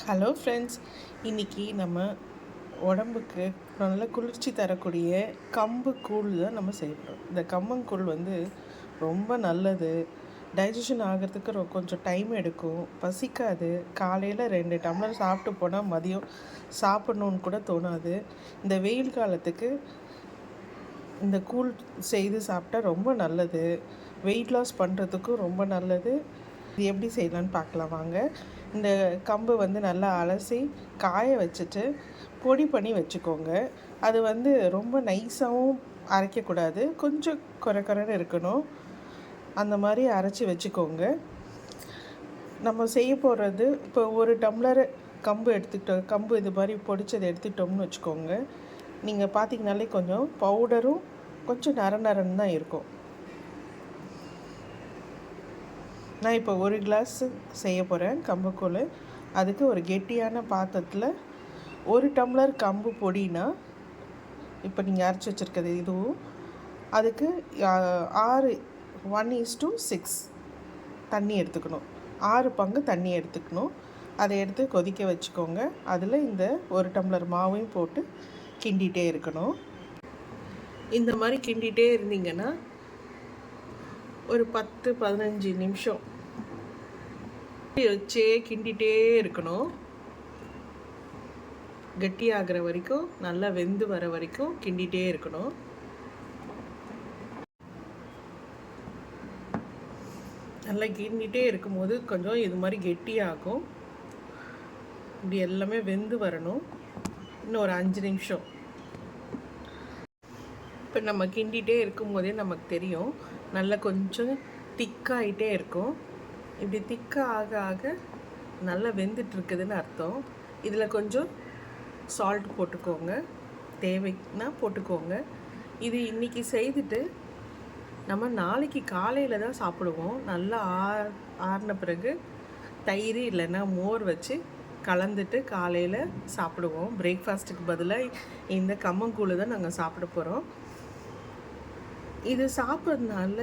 Hello friends, இன்றைக்கி நம்ம உடம்புக்கு நல்ல குளிர்ச்சி தரக்கூடிய கம்பு கூழ் தான் நம்ம செய்யணும். இந்த கம்பங்கூழ் ரொம்ப நல்லது. டைஜஷன் ஆகிறதுக்கு கொஞ்சம் டைம் எடுக்கும், பசிக்காது. காலையில் 2 டம்ளர் சாப்பிட்டு போனால் மதியம் சாப்பிட்ணுன்னு கூட தோணாது. இந்த வெயில் காலத்துக்கு இந்த கூழ் செய்து சாப்பிட்டா ரொம்ப நல்லது. வெயிட் லாஸ் பண்ணுறதுக்கும் ரொம்ப நல்லது. இது எப்படி செய்யலான்னு பார்க்கலாம் வாங்க. இந்த கம்பு நல்லா அலசி காய வச்சுட்டு பொடி பண்ணி வச்சுக்கோங்க. அது ரொம்ப நைஸாகவும் அரைக்கக்கூடாது, கொஞ்சம் குறைன்னு இருக்கணும். அந்த மாதிரி அரைச்சி வச்சுக்கோங்க. நம்ம செய்ய போகிறது, இப்போ 1 டம்ளர் கம்பு இது மாதிரி பொடிச்சதை எடுத்துக்கிட்டோம்னு வச்சுக்கோங்க. நீங்கள் பார்த்திங்கனாலே கொஞ்சம் பவுடரும் கொஞ்சம் நரன்னு தான் இருக்கும். நான் இப்போ 1 கிளாஸ் செய்ய போகிறேன் கம்புக்கூழ். அதுக்கு ஒரு கெட்டியான பாத்திரத்தில் 1 டம்ளர் கம்பு பொடினா, இப்போ நீங்கள் அரைச்சி வச்சுருக்கிறது இதுவும், அதுக்கு 1:6 தண்ணி எடுத்துக்கணும். 6 பங்கு தண்ணி எடுத்துக்கணும். அதை எடுத்து கொதிக்க வச்சுக்கோங்க. அதில் இந்த 1 டம்ளர் மாவையும் போட்டு கிண்டிகிட்டே இருக்கணும். இந்த மாதிரி கிண்டிகிட்டே இருந்தீங்கன்னா ஒரு 10-15 நிமிஷம் வச்சே கிண்டிகிட்டே இருக்கணும். கெட்டியாகிற வரைக்கும், நல்லா வெந்து வர வரைக்கும் கிண்டிகிட்டே இருக்கணும். நல்லா கிண்டிகிட்டே இருக்கும்போது கொஞ்சம் இது மாதிரி கெட்டியாகும். இப்படி எல்லாமே வெந்து வரணும். இன்னும் ஒரு 5 நிமிஷம். இப்போ நம்ம கிண்டிகிட்டே இருக்கும்போதே நமக்கு தெரியும், நல்லா கொஞ்சம் திக்காகிட்டே இருக்கும். இப்படி திக்காக ஆக ஆக நல்லா வெந்துட்டுருக்குதுன்னு அர்த்தம். இதில் கொஞ்சம் சால்ட் போட்டுக்கோங்க, தேவைன்னா போட்டுக்கோங்க. இது இன்றைக்கி செய்துட்டு நம்ம நாளைக்கு காலையில் தான் சாப்பிடுவோம். நல்லா ஆறின பிறகு தயிர் இல்லைன்னா மோர் வச்சு கலந்துட்டு காலையில் சாப்பிடுவோம். பிரேக்ஃபாஸ்ட்டுக்கு பதிலாக இந்த கம்பங்கூழ் தான் நாங்கள் சாப்பிட போகிறோம். இது சாப்பிட்றதுனால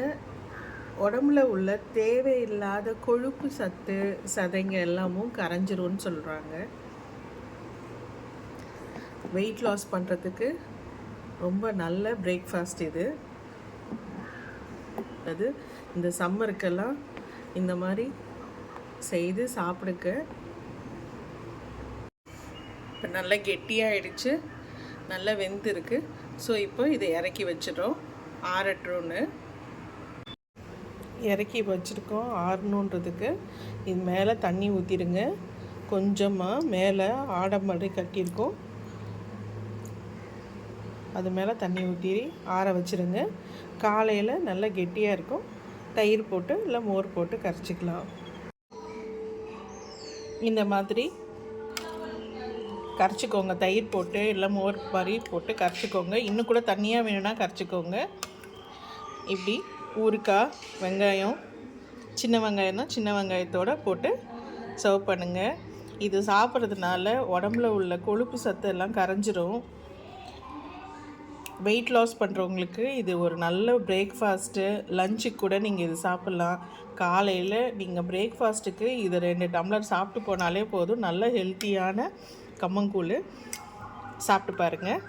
உடம்புல உள்ள தேவையில்லாத கொழுப்பு சத்து சதைங்க எல்லாமும் கரைஞ்சிரும்னு சொல்கிறாங்க. வெயிட் லாஸ் பண்ணுறதுக்கு ரொம்ப நல்ல பிரேக்ஃபாஸ்ட் இது. அது இந்த சம்மருக்கெல்லாம் இந்த மாதிரி செய்து சாப்பிடுங்க. இப்போ நல்லா கெட்டியாகிடுச்சு, நல்லா வெந்திருக்கு. ஸோ இப்போ இதை இறக்கி வச்சிடறோம், ஆறட்டும்னு. இறக்கி வச்சுருக்கோம். ஆறணுன்றதுக்கு இது மேலே தண்ணி ஊற்றிடுங்க. கொஞ்சமாக மேலே ஆடை மாதிரி கட்டியிருக்கோம், அது மேலே தண்ணி ஊற்றி ஆற வச்சுருங்க. காலையில் நல்லா கெட்டியாக இருக்கும். தயிர் போட்டு இல்லை மோர் போட்டு கரைச்சிக்கலாம். இந்த மாதிரி கரைச்சிக்கோங்க. தயிர் போட்டு இல்லை மோர் மாதிரி போட்டு கரைச்சிக்கோங்க. இன்னும் கூட தண்ணியாக வேணும்னா கரைச்சிக்கோங்க. இப்படி ஊறுக்காய், வெங்காயம், சின்ன வெங்காயம்னா சின்ன வெங்காயத்தோடு போட்டு சர்வ் பண்ணுங்கள். இது சாப்பிட்றதுனால உடம்புல உள்ள கொழுப்பு சத்து எல்லாம் கரைஞ்சிரும். வெயிட் லாஸ் பண்ணுறவங்களுக்கு இது ஒரு நல்ல பிரேக்ஃபாஸ்ட்டு. லஞ்சுக்கு கூட நீங்கள் இது சாப்பிட்லாம். காலையில் நீங்கள் பிரேக்ஃபாஸ்ட்டுக்கு இது 2 டம்ளர் சாப்பிட்டு போனாலே போதும். நல்ல ஹெல்த்தியான கம்பங்கூழ் சாப்பிட்டு பாருங்கள்.